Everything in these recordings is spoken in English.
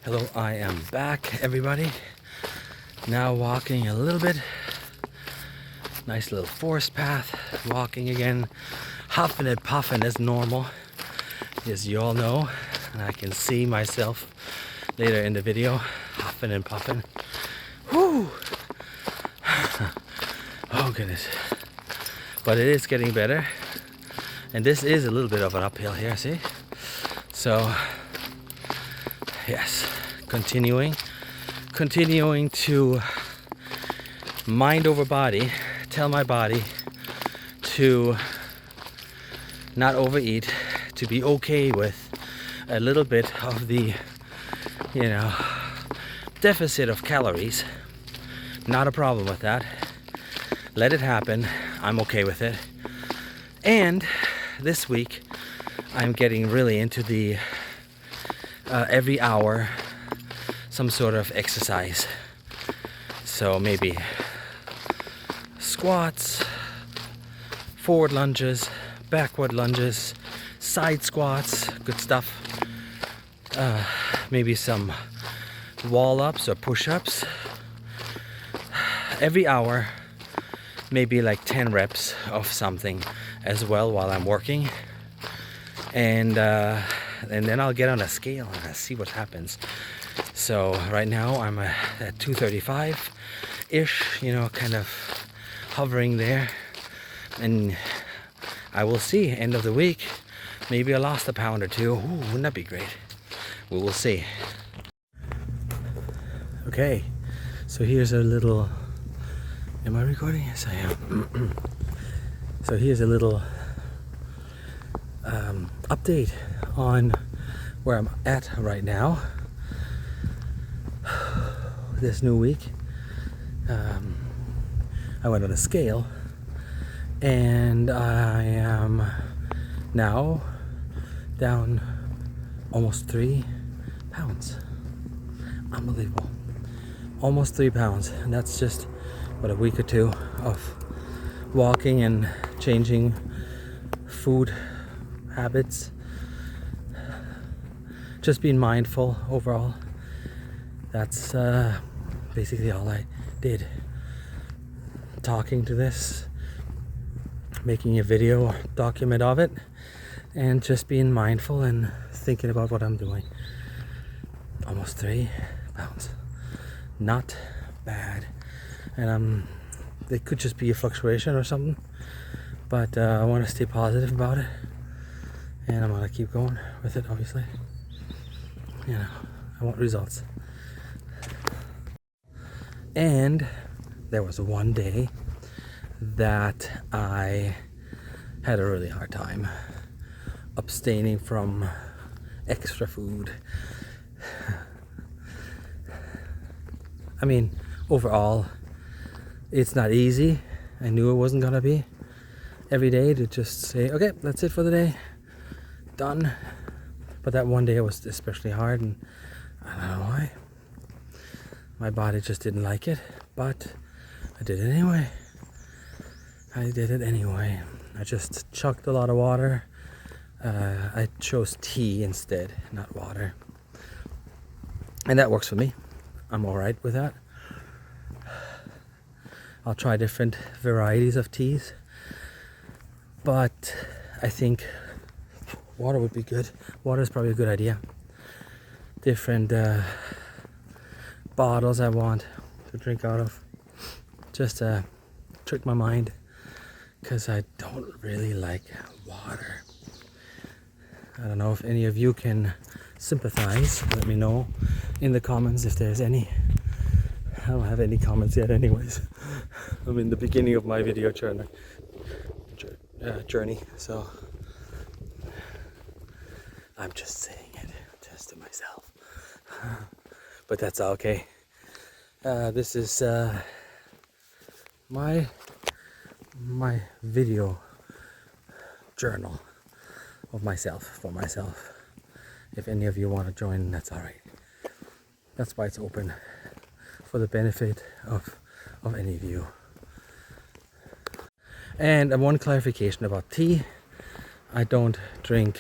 Hello, I am back, everybody. Now walking a little bit. Nice little forest path. Walking again. Huffing and puffing as normal, as you all know. And I can see myself later in the video. Huffing and puffing. Whoo! Oh goodness. But it is getting better. And this is a little bit of an uphill here, see? So, yes, continuing to mind over body, tell my body to not overeat, to be okay with a little bit of the, deficit of calories. Not a problem with that. Let it happen. I'm okay with it. And this week, I'm getting really into the every hour some sort of exercise. So maybe squats, forward lunges, backward lunges, side squats, good stuff. Maybe some wall ups or push ups. Every hour, maybe like 10 reps of something as well while I'm working. And then I'll get on a scale and I'll see what happens. So right now I'm at 235-ish, kind of hovering there. And I will see, end of the week, maybe I lost a pound or two. Ooh, wouldn't that be great? We will see. Okay, so here's a little, am I recording? Yes, I am. So here's a little update on where I'm at right now. This new week, I went on a scale and I am now down almost 3 pounds. Unbelievable. Almost 3 pounds, and that's just a week or two of walking and changing food habits, just being mindful overall. That's basically all I did. Talking to this, making a video document of it, and just being mindful and thinking about what I'm doing. Almost 3 pounds. Not bad. And it could just be a fluctuation or something, but I want to stay positive about it, and I'm gonna keep going with it. Obviously, I want results. And there was one day that I had a really hard time abstaining from extra food. I mean, overall, it's not easy. I knew it wasn't gonna be every day to just say, okay, that's it for the day, done. But that one day it was especially hard, and I don't know why. My body just didn't like it, but I did it anyway. I just chugged a lot of water. I chose tea instead, not water. And that works for me. I'm alright with that. I'll try different varieties of teas, but I think water would be good. Water is probably a good idea. Different bottles I want to drink out of. Just trick my mind, because I don't really like water. I don't know if any of you can sympathize. Let me know in the comments if there's any. I don't have any comments yet anyways. I'm in the beginning of my video journey, so I'm just saying it just to myself. But that's okay. This is my video journal of myself, for myself. If any of you want to join, that's alright. That's why it's open, for the benefit of any of you. And one clarification about tea. I don't drink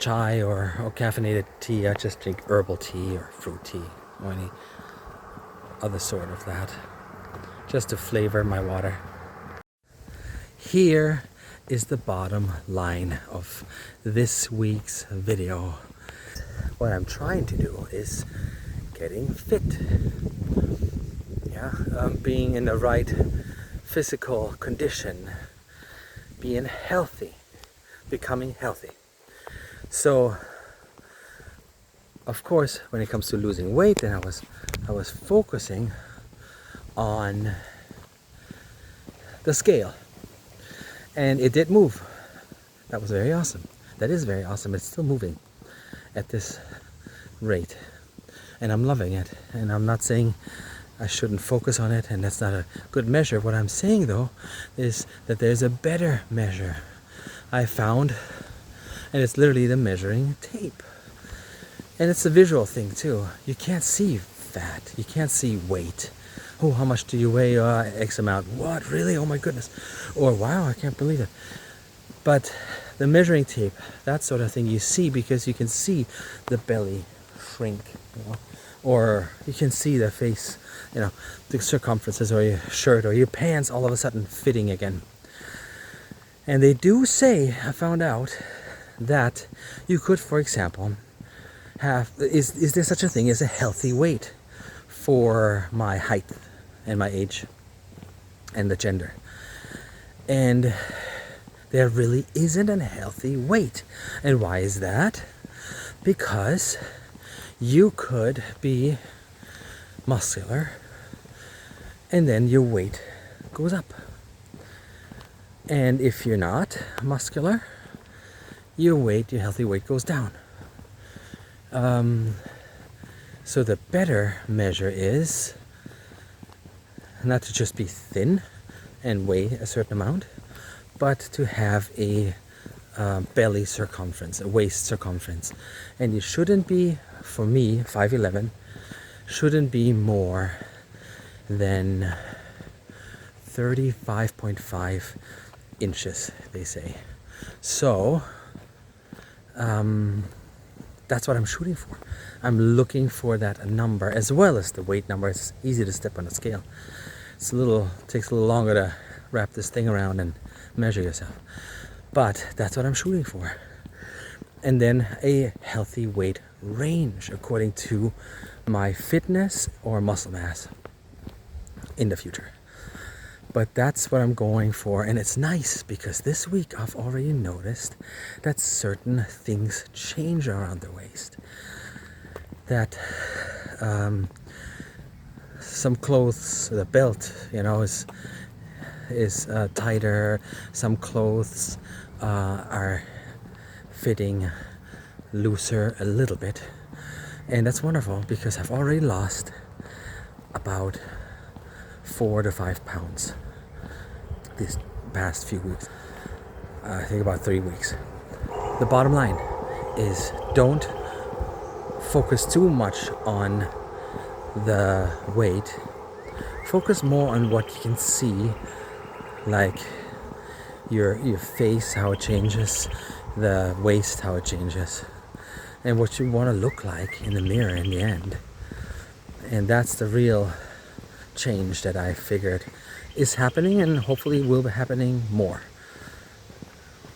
chai or caffeinated tea. I just drink herbal tea or fruit tea or any other sort of that, just to flavor my water. Here is the bottom line of this week's video. What I'm trying to do is getting fit. Yeah, being in the right physical condition, being healthy, becoming healthy. So, of course, when it comes to losing weight, then I was focusing on the scale, and it did move. That was very awesome. That is very awesome. It's still moving at this rate, and I'm loving it. And I'm not saying I shouldn't focus on it, and that's not a good measure. What I'm saying though is that there's a better measure I found, and it's literally the measuring tape. And it's a visual thing too. You can't see fat, you can't see weight. Oh, how much do you weigh? X amount. What, really? Oh my goodness. Or wow, I can't believe it. But the measuring tape, that sort of thing, you see, because you can see the belly shrink, or you can see the face, the circumferences, or your shirt or your pants all of a sudden fitting again. And they do say, I found out, that you could, for example, is there such a thing as a healthy weight for my height and my age and the gender? And there really isn't a healthy weight. And why is that? Because you could be muscular and then your weight goes up. And if you're not muscular, your healthy weight goes down. So the better measure is not to just be thin and weigh a certain amount, but to have a belly circumference, a waist circumference. And you shouldn't be, for me, 5'11", shouldn't be more than 35.5 inches, they say. So, that's what I'm shooting for. I'm looking for that number as well as the weight number. It's easy to step on a scale. Takes a little longer to wrap this thing around and measure yourself. But that's what I'm shooting for. And then a healthy weight range according to my fitness or muscle mass in the future. But that's what I'm going for, and it's nice because this week I've already noticed that certain things change around the waist. That some clothes, the belt, is tighter. Some clothes are fitting looser a little bit, and that's wonderful because I've already lost about 4 to 5 pounds these past few weeks. I think about 3 weeks. The bottom line is, don't focus too much on the weight. Focus more on what you can see, like your face, how it changes, the waist, how it changes, and what you want to look like in the mirror in the end. And that's the real change that I figured is happening, and hopefully will be happening more.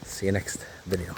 See you next video.